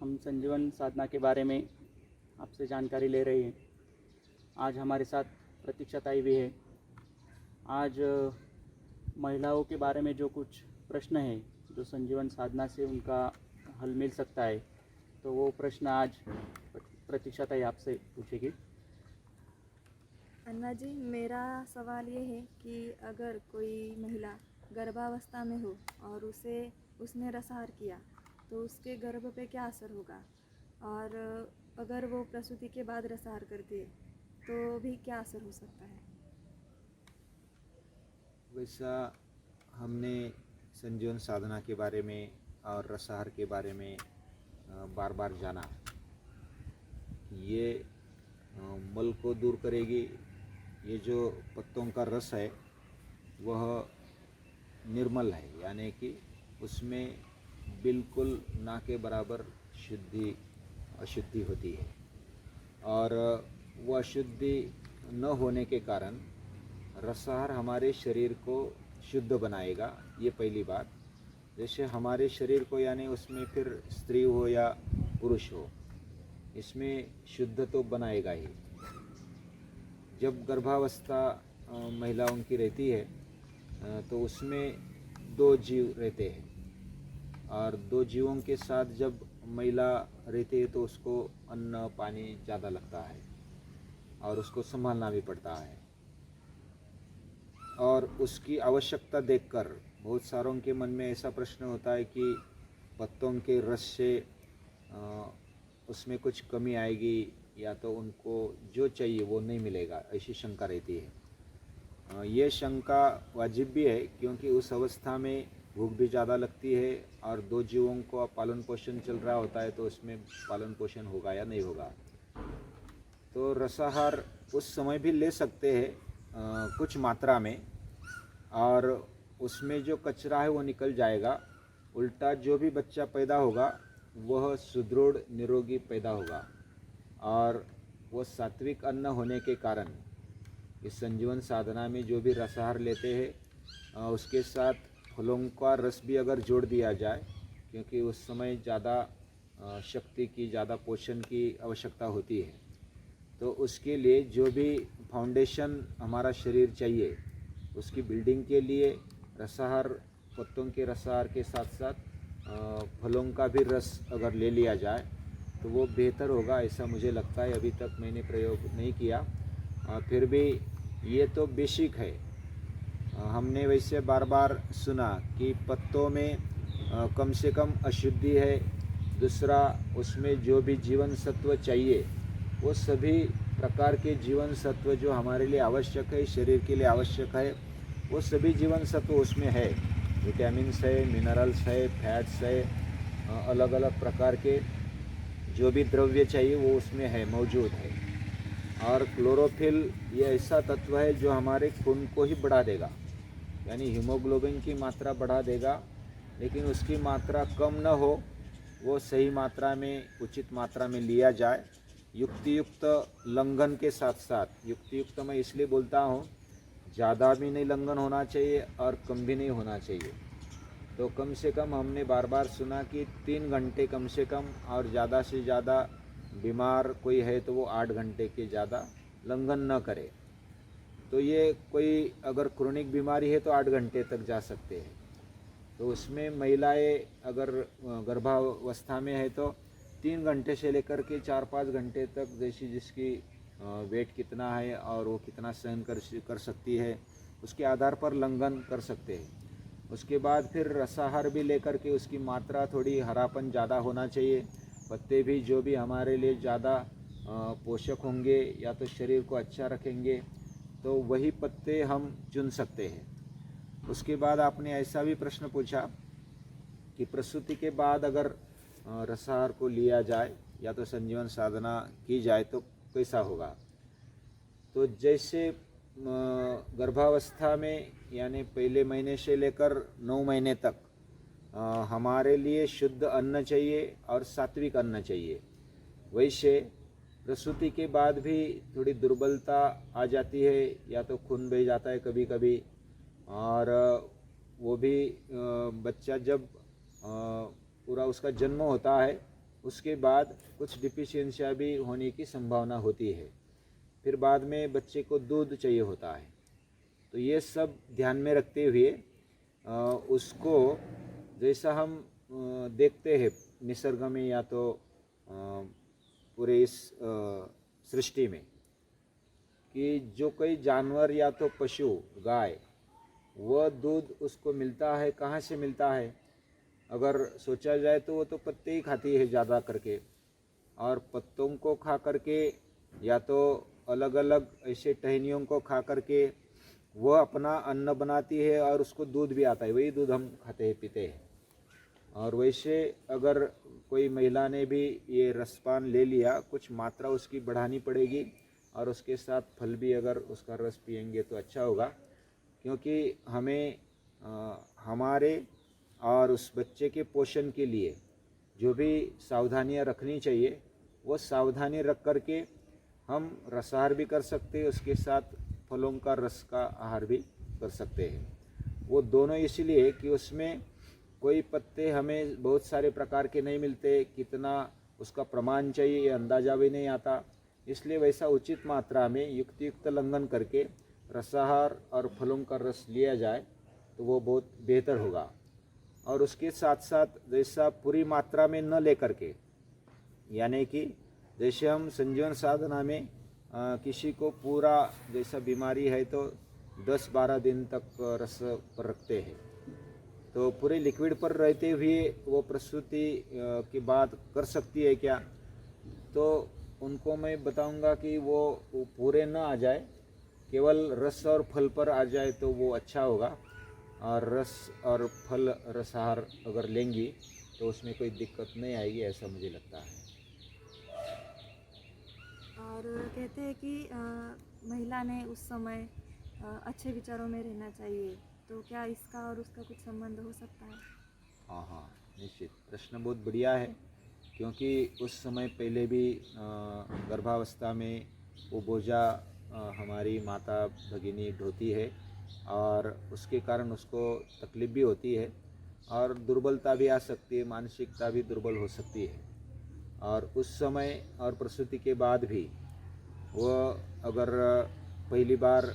हम संजीवन साधना के बारे में आपसे जानकारी ले रहे हैं। आज हमारे साथ प्रतीक्षा ताई भी है। आज महिलाओं के बारे में जो कुछ प्रश्न है जो संजीवन साधना से उनका हल मिल सकता है, तो वो प्रश्न आज प्रतीक्षा ताई आपसे पूछेगी। अन्ना जी, मेरा सवाल ये है कि अगर कोई महिला गर्भावस्था में हो और उसने रसआहार किया तो उसके गर्भ पे क्या असर होगा, और अगर वो प्रसूति के बाद रसआहार करती है तो भी क्या असर हो सकता है। वैसा हमने संजीवन साधना के बारे में और रसआहार के बारे में बार बार जाना। ये मल को दूर करेगी। ये जो पत्तों का रस है वह निर्मल है, यानी कि उसमें बिल्कुल ना के बराबर शुद्धि अशुद्धि होती है, और वह अशुद्धि न होने के कारण रसआहार हमारे शरीर को शुद्ध बनाएगा। ये पहली बात। जैसे हमारे शरीर को, यानी उसमें फिर स्त्री हो या पुरुष हो, इसमें शुद्ध तो बनाएगा ही। जब गर्भावस्था महिलाओं की रहती है तो उसमें दो जीव रहते हैं, और दो जीवों के साथ जब महिला रहती है तो उसको अन्न पानी ज़्यादा लगता है और उसको संभालना भी पड़ता है। और उसकी आवश्यकता देखकर बहुत सारों के मन में ऐसा प्रश्न होता है कि पत्तों के रस से उसमें कुछ कमी आएगी या तो उनको जो चाहिए वो नहीं मिलेगा, ऐसी शंका रहती है। ये शंका वाजिब भी है, क्योंकि उस अवस्था में भूख भी ज़्यादा लगती है और दो जीवों को पालन पोषण चल रहा होता है, तो उसमें पालन पोषण होगा या नहीं होगा। तो रसाहार उस समय भी ले सकते हैं कुछ मात्रा में, और उसमें जो कचरा है वो निकल जाएगा। उल्टा जो भी बच्चा पैदा होगा वह सुदृढ़ निरोगी पैदा होगा, और वह सात्विक अन्न होने के कारण इस संजीवन साधना में जो भी रसाहार लेते हैं उसके साथ फलों का रस भी अगर जोड़ दिया जाए, क्योंकि उस समय ज़्यादा शक्ति की, ज़्यादा पोषण की आवश्यकता होती है, तो उसके लिए जो भी फाउंडेशन हमारा शरीर चाहिए उसकी बिल्डिंग के लिए रसाहार, पत्तों के रसाहार के साथ साथ फलों का भी रस अगर ले लिया जाए तो वो बेहतर होगा, ऐसा मुझे लगता है। अभी तक मैंने प्रयोग नहीं किया, फिर भी ये तो बेसिक है। हमने वैसे बार बार सुना कि पत्तों में कम से कम अशुद्धि है। दूसरा, उसमें जो भी जीवन सत्व चाहिए वो सभी प्रकार के जीवन सत्व जो हमारे लिए आवश्यक है, शरीर के लिए आवश्यक है, वो सभी जीवन सत्व उसमें है। विटामिन्स है, मिनरल्स है, फैट्स है, अलग अलग प्रकार के जो भी द्रव्य चाहिए वो उसमें है, मौजूद है। और क्लोरोफिल ये ऐसा तत्व है जो हमारे खून को ही बढ़ा देगा, यानी हीमोग्लोबिन की मात्रा बढ़ा देगा, लेकिन उसकी मात्रा कम न हो, वो सही मात्रा में, उचित मात्रा में लिया जाए, युक्तियुक्त लंघन के साथ साथ। युक्तियुक्त मैं इसलिए बोलता हूँ, ज़्यादा भी नहीं लंघन होना चाहिए और कम भी नहीं होना चाहिए। तो कम से कम हमने बार बार सुना कि 3 घंटे कम से कम, और ज़्यादा से ज़्यादा बीमार कोई है तो वो 8 घंटे के ज़्यादा लंघन न करे। तो ये कोई अगर क्रोनिक बीमारी है तो 8 घंटे तक जा सकते हैं। तो उसमें महिलाएं अगर गर्भावस्था में है तो 3 घंटे से लेकर के 4-5 घंटे तक, जैसी जिसकी वेट कितना है और वो कितना सहन कर सकती है, उसके आधार पर लंघन कर सकते हैं। उसके बाद फिर रसाहार भी लेकर के उसकी मात्रा थोड़ी, हरापन ज़्यादा होना चाहिए। पत्ते भी जो भी हमारे लिए ज़्यादा पोषक होंगे या तो शरीर को अच्छा रखेंगे, तो वही पत्ते हम चुन सकते हैं। उसके बाद आपने ऐसा भी प्रश्न पूछा कि प्रसूति के बाद अगर रसाहार को लिया जाए या तो संजीवन साधना की जाए तो कैसा होगा। तो जैसे गर्भावस्था में, यानी पहले महीने से लेकर 9 महीने तक हमारे लिए शुद्ध अन्न चाहिए और सात्विक अन्न चाहिए, वैसे प्रसूति के बाद भी थोड़ी दुर्बलता आ जाती है, या तो खून बह जाता है कभी कभी, और वो भी बच्चा जब पूरा का उसका जन्म होता है उसके बाद कुछ डिफिशियंसियाँ भी होने की संभावना होती है। फिर बाद में बच्चे को दूध चाहिए होता है। तो ये सब ध्यान में रखते हुए उसको जैसा हम देखते हैं निसर्ग में या तो पूरे इस सृष्टि में कि जो कोई जानवर या तो पशु गाय वह दूध उसको मिलता है, कहाँ से मिलता है? अगर सोचा जाए तो वो तो पत्ते ही खाती है ज़्यादा करके, और पत्तों को खा करके या तो अलग अलग ऐसे टहनियों को खा करके वह अपना अन्न बनाती है और उसको दूध भी आता है, वही दूध हम खाते हैं पीते हैं। और वैसे अगर कोई महिला ने भी ये रसपान ले लिया, कुछ मात्रा उसकी बढ़ानी पड़ेगी और उसके साथ फल भी अगर उसका रस पिएंगे तो अच्छा होगा, क्योंकि हमें हमारे और उस बच्चे के पोषण के लिए जो भी सावधानियां रखनी चाहिए वो सावधानी रख करके हम रसाहार भी कर सकते हैं, उसके साथ फलों का रस का आहार भी कर सकते हैं। वो दोनों इसीलिए कि उसमें कोई पत्ते हमें बहुत सारे प्रकार के नहीं मिलते, कितना उसका प्रमाण चाहिए ये अंदाज़ा भी नहीं आता, इसलिए वैसा उचित मात्रा में युक्त लंघन करके रसाहार और फलों का रस लिया जाए तो वो बहुत बेहतर होगा। और उसके साथ साथ जैसा पूरी मात्रा में न लेकर के, यानी कि जैसे हम संजीवन साधना में किसी को पूरा जैसा बीमारी है तो 10-12 दिन तक रस पर रखते हैं, तो पूरे लिक्विड पर रहते हुए वो प्रसूति की बात कर सकती है क्या? तो उनको मैं बताऊंगा कि वो पूरे न आ जाए, केवल रस और फल पर आ जाए तो वो अच्छा होगा। और रस और फल रसाहार अगर लेंगी तो उसमें कोई दिक्कत नहीं आएगी, ऐसा मुझे लगता है। और कहते हैं कि महिला ने उस समय अच्छे विचारों में रहना चाहिए, तो क्या इसका और उसका कुछ संबंध हो सकता है? हाँ, निश्चित। प्रश्न बहुत बढ़िया है, क्योंकि उस समय पहले भी गर्भावस्था में वो बोझा हमारी माता भगिनी ढोती है और उसके कारण उसको तकलीफ भी होती है और दुर्बलता भी आ सकती है, मानसिकता भी दुर्बल हो सकती है। और उस समय और प्रसूति के बाद भी वह अगर पहली बार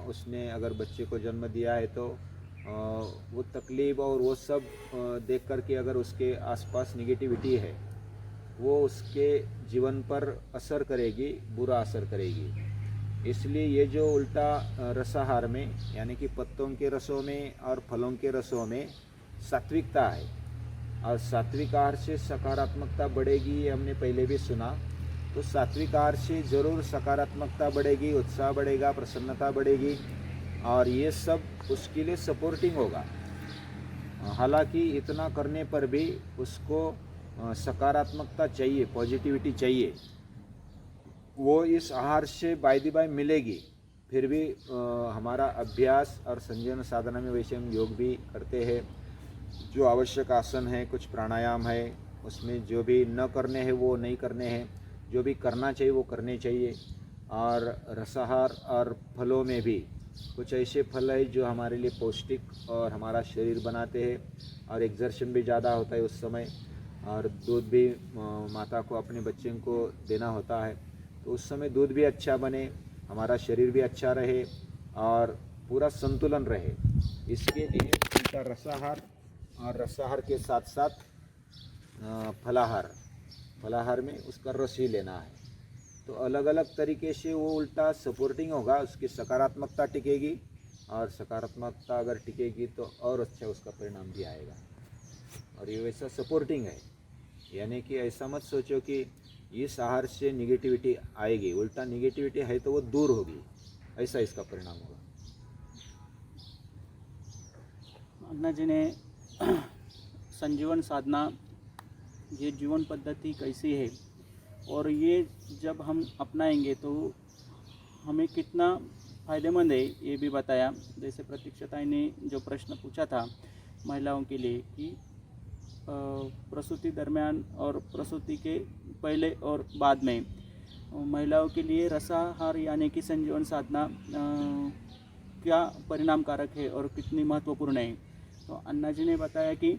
उसने अगर बच्चे को जन्म दिया है तो वो तकलीफ और वो सब देख कर के अगर उसके आसपास निगेटिविटी है वो उसके जीवन पर असर करेगी, बुरा असर करेगी। इसलिए ये जो उल्टा रसाहार में यानी कि पत्तों के रसों में और फलों के रसों में सात्विकता है, और सात्विक आहार से सकारात्मकता बढ़ेगी, ये हमने पहले भी सुना। तो सात्विक आहार से ज़रूर सकारात्मकता बढ़ेगी, उत्साह बढ़ेगा, प्रसन्नता बढ़ेगी, और ये सब उसके लिए सपोर्टिंग होगा। हालांकि इतना करने पर भी उसको सकारात्मकता चाहिए, पॉजिटिविटी चाहिए, वो इस आहार से बाय दी बाय मिलेगी। फिर भी हमारा अभ्यास और संजीवन साधना में वैसे हम योग भी करते हैं, जो आवश्यक आसन है, कुछ प्राणायाम है, उसमें जो भी न करने हैं वो नहीं करने हैं, जो भी करना चाहिए वो करने चाहिए। और रसाहार और फलों में भी कुछ ऐसे फल है जो हमारे लिए पौष्टिक और हमारा शरीर बनाते हैं, और एक्सर्शन भी ज़्यादा होता है उस समय, और दूध भी माता को अपने बच्चे को देना होता है, तो उस समय दूध भी अच्छा बने, हमारा शरीर भी अच्छा रहे और पूरा संतुलन रहे। इसके लिए उनका रसाहार और रसाहार के साथ साथ फलाहार में उसका रस ही लेना है। तो अलग अलग तरीके से वो उल्टा सपोर्टिंग होगा, उसकी सकारात्मकता टिकेगी, और सकारात्मकता अगर टिकेगी तो और अच्छा उसका परिणाम भी आएगा। और ये वैसा सपोर्टिंग है, यानी कि ऐसा मत सोचो कि इस आहार से निगेटिविटी आएगी, उल्टा निगेटिविटी है तो वो दूर होगी, ऐसा इसका परिणाम होगा। अन्ना जी ने संजीवन साधना ये जीवन पद्धति कैसी है और ये जब हम अपनाएंगे तो हमें कितना फ़ायदेमंद है ये भी बताया। जैसे प्रतीक्षाताई ने जो प्रश्न पूछा था महिलाओं के लिए कि प्रसूति दरमियान और प्रसूति के पहले और बाद में महिलाओं के लिए रसाहार यानी कि संजीवन साधना क्या परिणामकारक है और कितनी महत्वपूर्ण है। तो अन्ना जी ने बताया कि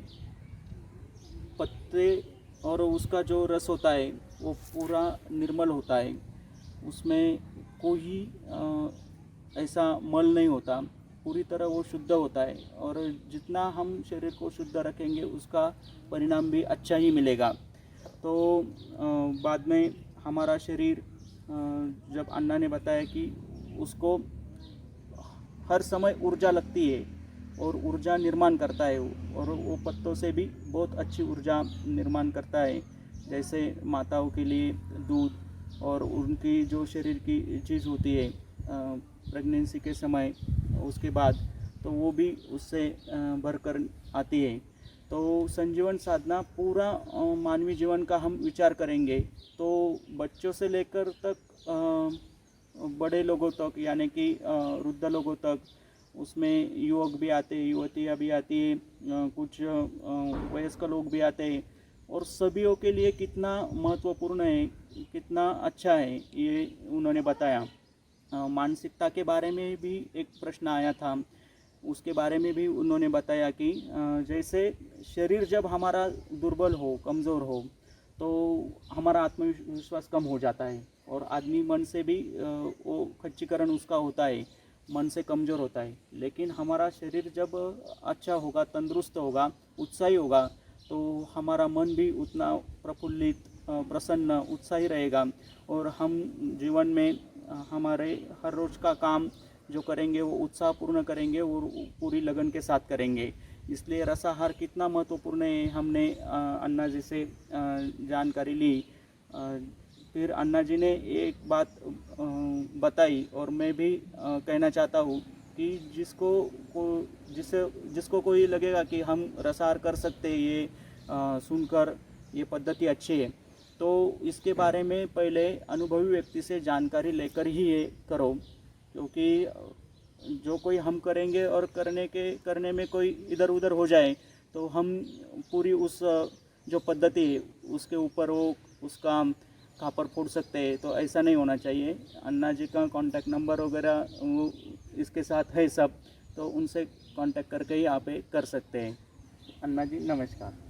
पत्ते और उसका जो रस होता है वो पूरा निर्मल होता है, उसमें कोई ऐसा मल नहीं होता, पूरी तरह वो शुद्ध होता है। और जितना हम शरीर को शुद्ध रखेंगे उसका परिणाम भी अच्छा ही मिलेगा। तो बाद में हमारा शरीर, जब अन्ना ने बताया कि उसको हर समय ऊर्जा लगती है और ऊर्जा निर्माण करता है और वो पत्तों से भी बहुत अच्छी ऊर्जा निर्माण करता है। जैसे माताओं के लिए दूध और उनकी जो शरीर की चीज़ होती है प्रेगनेंसी के समय, उसके बाद तो वो भी उससे भरकर आती है। तो संजीवन साधना पूरा मानवीय जीवन का हम विचार करेंगे तो बच्चों से लेकर तक बड़े लोगों तक, यानी कि वृद्ध लोगों तक, उसमें युवक भी आते हैं, युवतियाँ भी आती है, कुछ वयस्क लोग भी आते हैं। और सभीयों के लिए कितना महत्वपूर्ण है, कितना अच्छा है, ये उन्होंने बताया। मानसिकता के बारे में भी एक प्रश्न आया था, उसके बारे में भी उन्होंने बताया कि जैसे शरीर जब हमारा दुर्बल हो, कमज़ोर हो, तो हमारा आत्मविश्वास कम हो जाता है और आदमी मन से भी वो खच्चीकरण उसका होता है, मन से कमज़ोर होता है। लेकिन हमारा शरीर जब अच्छा होगा, तंदुरुस्त होगा, उत्साही होगा, तो हमारा मन भी उतना प्रफुल्लित, प्रसन्न, उत्साही रहेगा और हम जीवन में हमारे हर रोज़ का काम जो करेंगे वो उत्साहपूर्ण करेंगे और पूरी लगन के साथ करेंगे। इसलिए रसाहार कितना महत्वपूर्ण है, हमने अन्ना जी से जानकारी ली। फिर अन्ना जी ने एक बात बताई और मैं भी कहना चाहता हूँ कि जिसको कोई लगेगा कि हम रसाहार कर सकते हैं, ये सुनकर ये पद्धति अच्छी है, तो इसके बारे में पहले अनुभवी व्यक्ति से जानकारी लेकर ही ये करो। क्योंकि जो कोई हम करेंगे और करने में कोई इधर उधर हो जाए तो हम पूरी उस जो पद्धति है उसके ऊपर वो उसका खापर फोड़ सकते हैं। तो ऐसा नहीं होना चाहिए। अन्ना जी का कॉन्टैक्ट नंबर वगैरह वो इसके साथ है सब, तो उनसे कांटेक्ट करके ही आप कर सकते हैं। अन्ना जी नमस्कार।